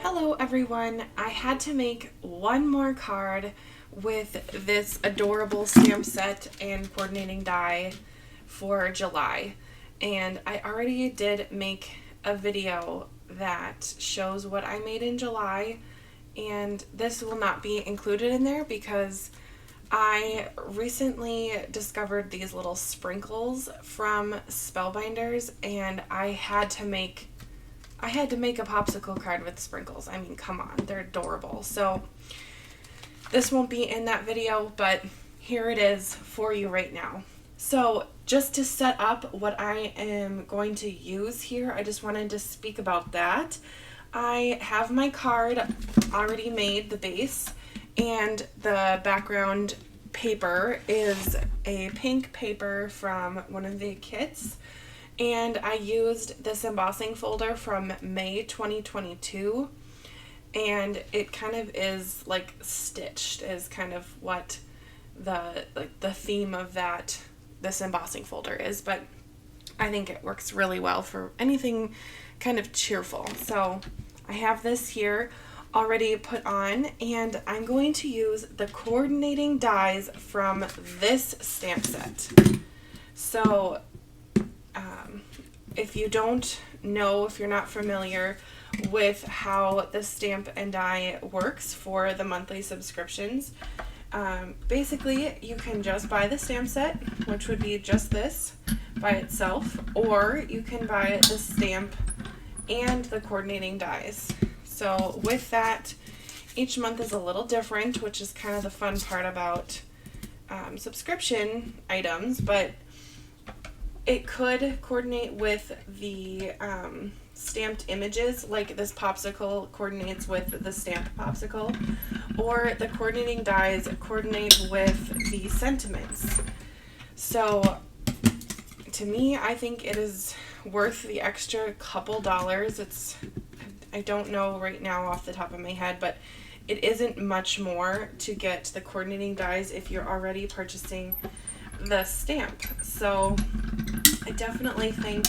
Hello everyone, I had to make one more card with this adorable stamp set and coordinating die for July, and I already did make a video that shows what I made in July, and this will not be included in there because I recently discovered these little sprinkles from Spellbinders, and I had to make a popsicle card with sprinkles. I mean, come on, they're adorable. So this won't be in that video, but here it is for you right now. So just to set up what I am going to use here, I just wanted to speak about that. I have my card already made, the base, and the background paper is a pink paper from one of the kits. And I used this embossing folder from May 2022, and it kind of is like stitched is kind of what the theme of this embossing folder is, but I think it works really well for anything kind of cheerful. So I have this here already put on, and I'm going to use the coordinating dies from this stamp set. So if you don't know, if you're not familiar with how the stamp and die works for the monthly subscriptions, basically you can just buy the stamp set, which would be just this by itself, or you can buy the stamp and the coordinating dies. So with that, each month is a little different, which is kind of the fun part about subscription items, but it could coordinate with the stamped images, like this popsicle coordinates with the stamped popsicle, or the coordinating dies coordinate with the sentiments. So to me, I think it is worth the extra couple dollars. I don't know right now off the top of my head, but it isn't much more to get the coordinating dies if you're already purchasing the stamp. So I definitely think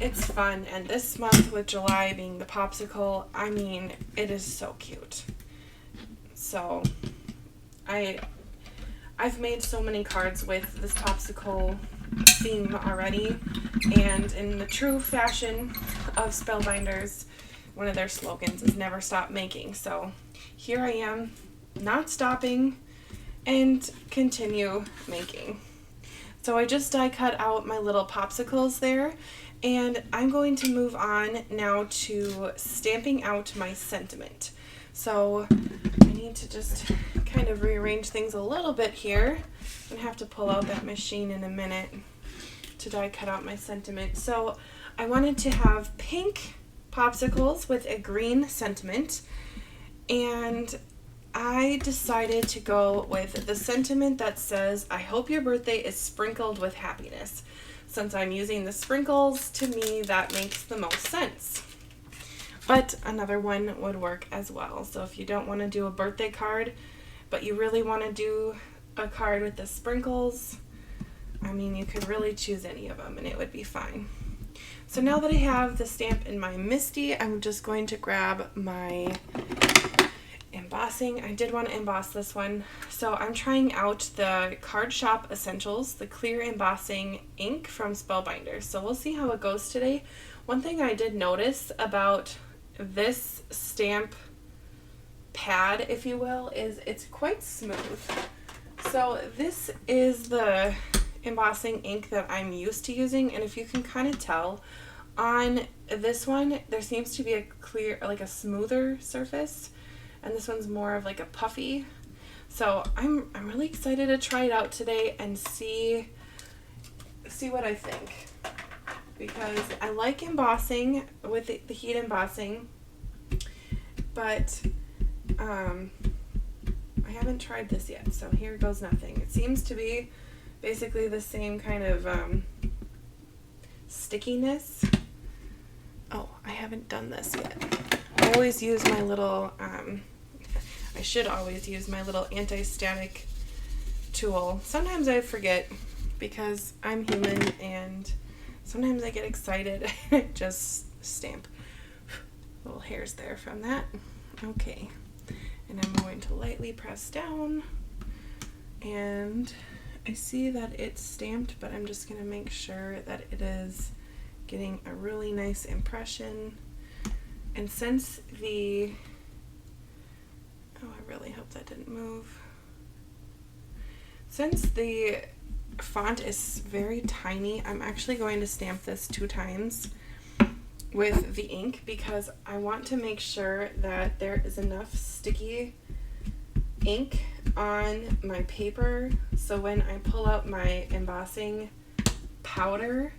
it's fun, and this month with July being the popsicle, I mean, it is so cute. So I've made so many cards with this popsicle theme already, and in the true fashion of Spellbinders, one of their slogans is never stop making. So here I am, not stopping, and continue making. So I just die cut out my little popsicles there, and I'm going to move on now to stamping out my sentiment. So I need to just kind of rearrange things a little bit here. I'm going to have to pull out that machine in a minute to die cut out my sentiment. So I wanted to have pink popsicles with a green sentiment, and I decided to go with the sentiment that says, I hope your birthday is sprinkled with happiness. Since I'm using the sprinkles, to me that makes the most sense. But another one would work as well. So if you don't want to do a birthday card, but you really want to do a card with the sprinkles, I mean, you could really choose any of them and it would be fine. So now that I have the stamp in my MISTI, I'm just going to grab my embossing. I did want to emboss this one, so I'm trying out the Card Shop Essentials, the clear embossing ink from Spellbinders. So we'll see how it goes today. One thing I did notice about this stamp pad, if you will, is it's quite smooth. So this is the embossing ink that I'm used to using, and if you can kind of tell on this one, there seems to be a clear, like a smoother surface, and this one's more of like a puffy. So I'm really excited to try it out today and see what I think, because I like embossing with the heat embossing, but I haven't tried this yet. So here goes nothing. It seems to be basically the same kind of stickiness. Oh, I haven't done this yet. I always use my little I should always use my little anti-static tool. Sometimes I forget because I'm human and sometimes I get excited and just stamp. little hairs there from that. Okay, and I'm going to lightly press down, and I see that it's stamped, but I'm just going to make sure that it is getting a really nice impression. And since the, oh, I really hope that didn't move. Since the font is very tiny, I'm actually going to stamp this 2 times with the ink because I want to make sure that there is enough sticky ink on my paper so when I pull out my embossing powder,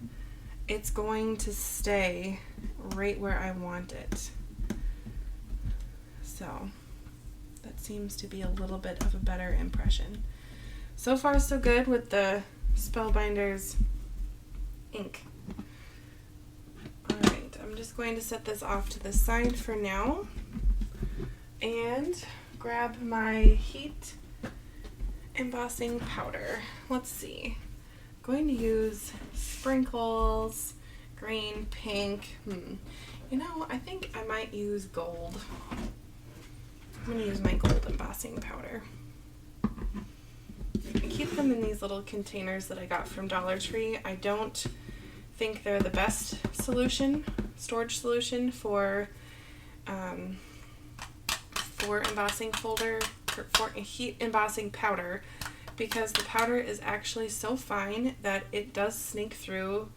it's going to stay right where I want it. So that seems to be a little bit of a better impression. So far so good with the Spellbinders ink. Alright, I'm just going to set this off to the side for now and grab my heat embossing powder. Let's see. I'm going to use sprinkles, green, pink. You know, I think I might use gold. I'm going to use my gold embossing powder. I keep them in these little containers that I got from Dollar Tree. I don't think they're the best storage solution for embossing folder, for heat embossing powder, because the powder is actually so fine that it does sneak through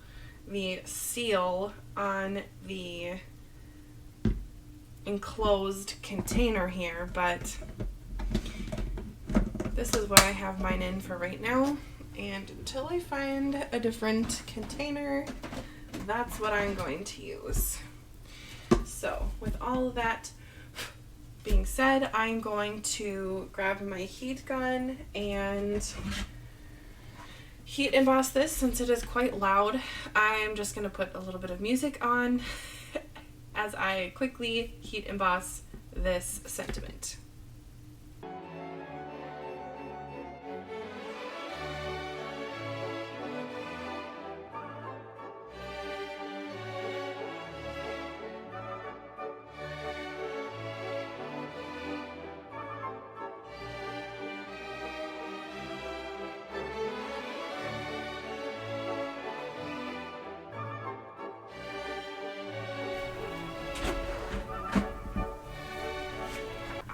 the seal on the enclosed container here, but this is what I have mine in for right now, and until I find a different container, that's what I'm going to use. So with all of that being said, I'm going to grab my heat gun and heat emboss this. Since it is quite loud, I'm just going to put a little bit of music on as I quickly heat emboss this sentiment.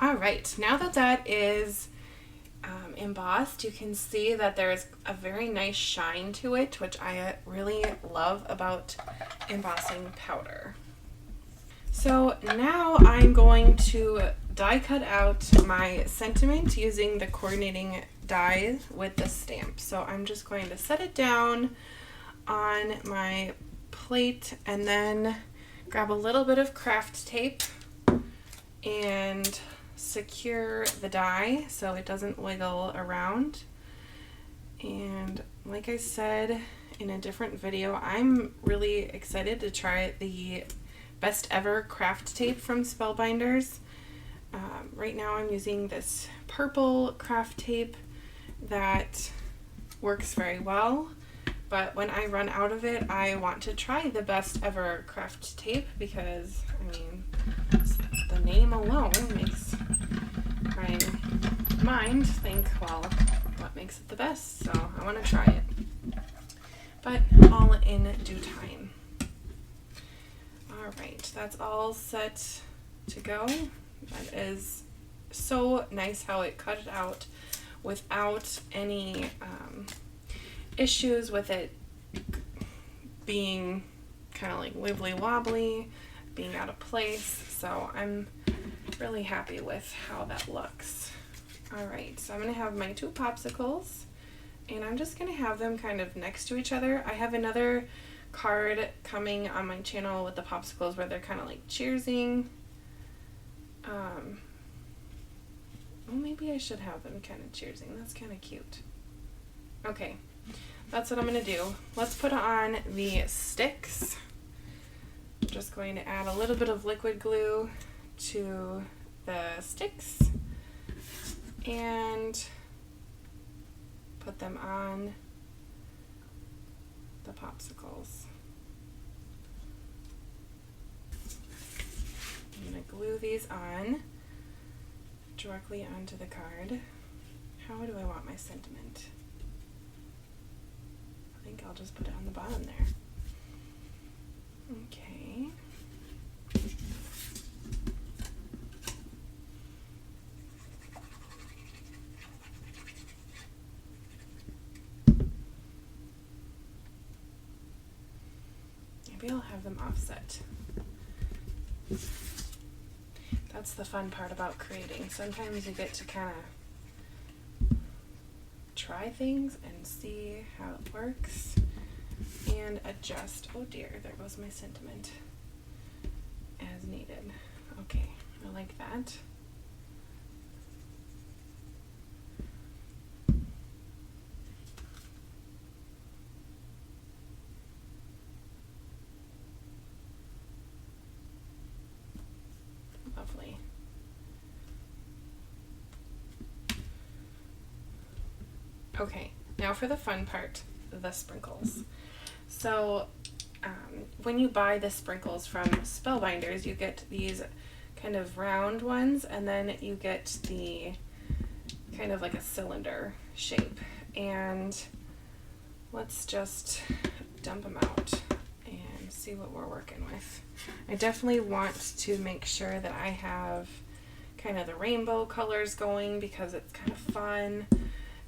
Alright, now that that is embossed, you can see that there's a very nice shine to it, which I really love about embossing powder. So now I'm going to die cut out my sentiment using the coordinating die with the stamp. So I'm just going to set it down on my plate and then grab a little bit of craft tape and secure the die so it doesn't wiggle around. And like I said in a different video, I'm really excited to try the best ever craft tape from Spellbinders. Right now I'm using this purple craft tape that works very well, but when I run out of it, I want to try the best ever craft tape because, I mean, the name alone makes my mind think, well, what makes it the best? So I want to try it, but all in due time. Alright, that's all set to go. That is so nice how it cut it out without any issues with it being kind of like wibbly wobbly, being out of place. So I'm really happy with how that looks. Alright, so I'm going to have my 2 popsicles and I'm just going to have them kind of next to each other. I have another card coming on my channel with the popsicles where they're kind of like cheersing. Well, maybe I should have them kind of cheersing. That's kind of cute. Okay, that's what I'm going to do. Let's put on the sticks. I'm just going to add a little bit of liquid glue to the sticks and put them on the popsicles. glue these on directly onto the card. How do I want my sentiment? I think I'll just put it on the bottom there. Okay. Maybe I'll have them offset. That's the fun part about creating. Sometimes you get to kind of try things and see how it works and adjust. Oh dear, there goes my sentiment as needed. Okay, I like that. Lovely. Okay, now for the fun part, the sprinkles. So when you buy the sprinkles from Spellbinders, you get these kind of round ones, and then you get the kind of like a cylinder shape. And let's just dump them out and see what we're working with. I definitely want to make sure that I have kind of the rainbow colors going because it's kind of fun,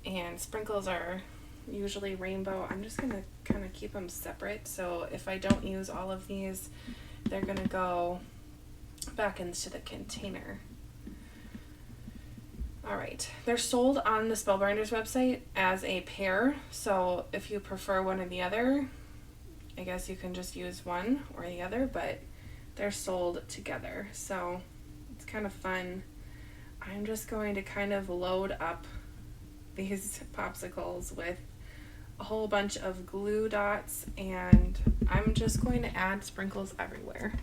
and sprinkles are usually rainbow. I'm just gonna kind of keep them separate, so if I don't use all of these, they're gonna go back into the container. Alright, they're sold on the Spellbinders website as a pair, so if you prefer one or the other, I guess you can just use one or the other, but they're sold together, so it's kind of fun. I'm just going to kind of load up these popsicles with a whole bunch of glue dots, and I'm just going to add sprinkles everywhere.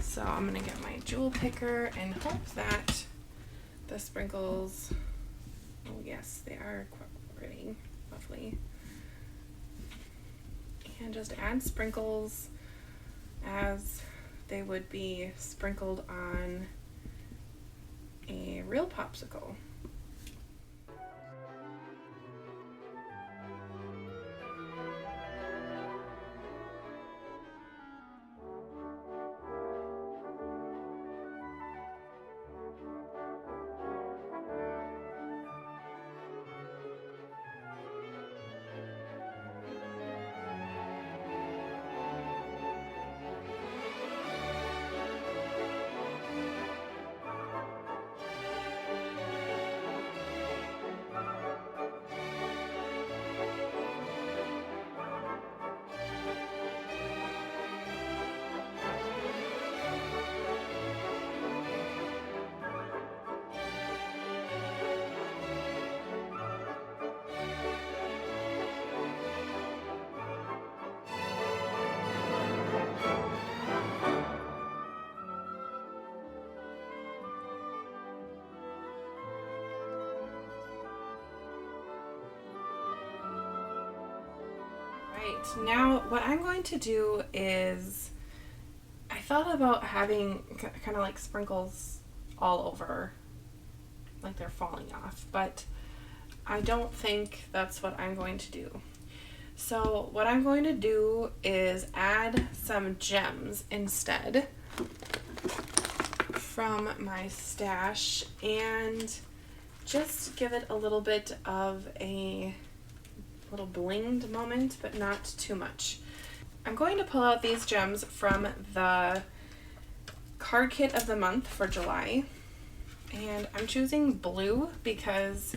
So I'm going to get my jewel picker and hope that the sprinkles, oh yes, they are cooperating. Lovely. And just add sprinkles as they would be sprinkled on a real popsicle. Right, now what I'm going to do is, I thought about having kind of like sprinkles all over, like they're falling off, but I don't think that's what I'm going to do. So what I'm going to do is add some gems instead from my stash and just give it a little bit of a little blinged moment, but not too much. I'm going to pull out these gems from the card kit of the month for July, and I'm choosing blue because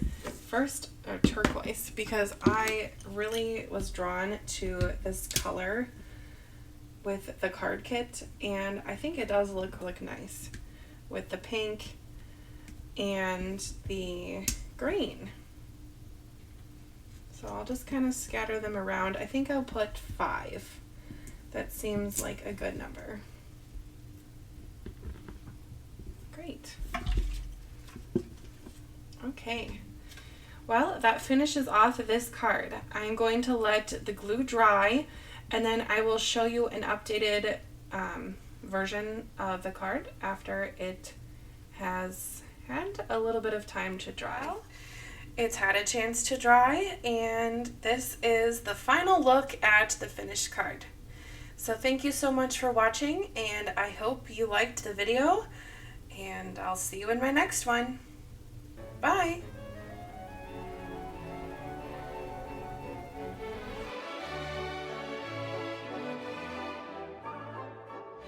turquoise, because I really was drawn to this color with the card kit, and I think it does look nice with the pink and the green. So I'll just kind of scatter them around. I think I'll put 5. That seems like a good number. Great. Okay. Well, that finishes off this card. I'm going to let the glue dry, and then I will show you an updated version of the card after it has had a little bit of time to dry. It's had a chance to dry, and this is the final look at the finished card. So thank you so much for watching, and I hope you liked the video, and I'll see you in my next one. Bye!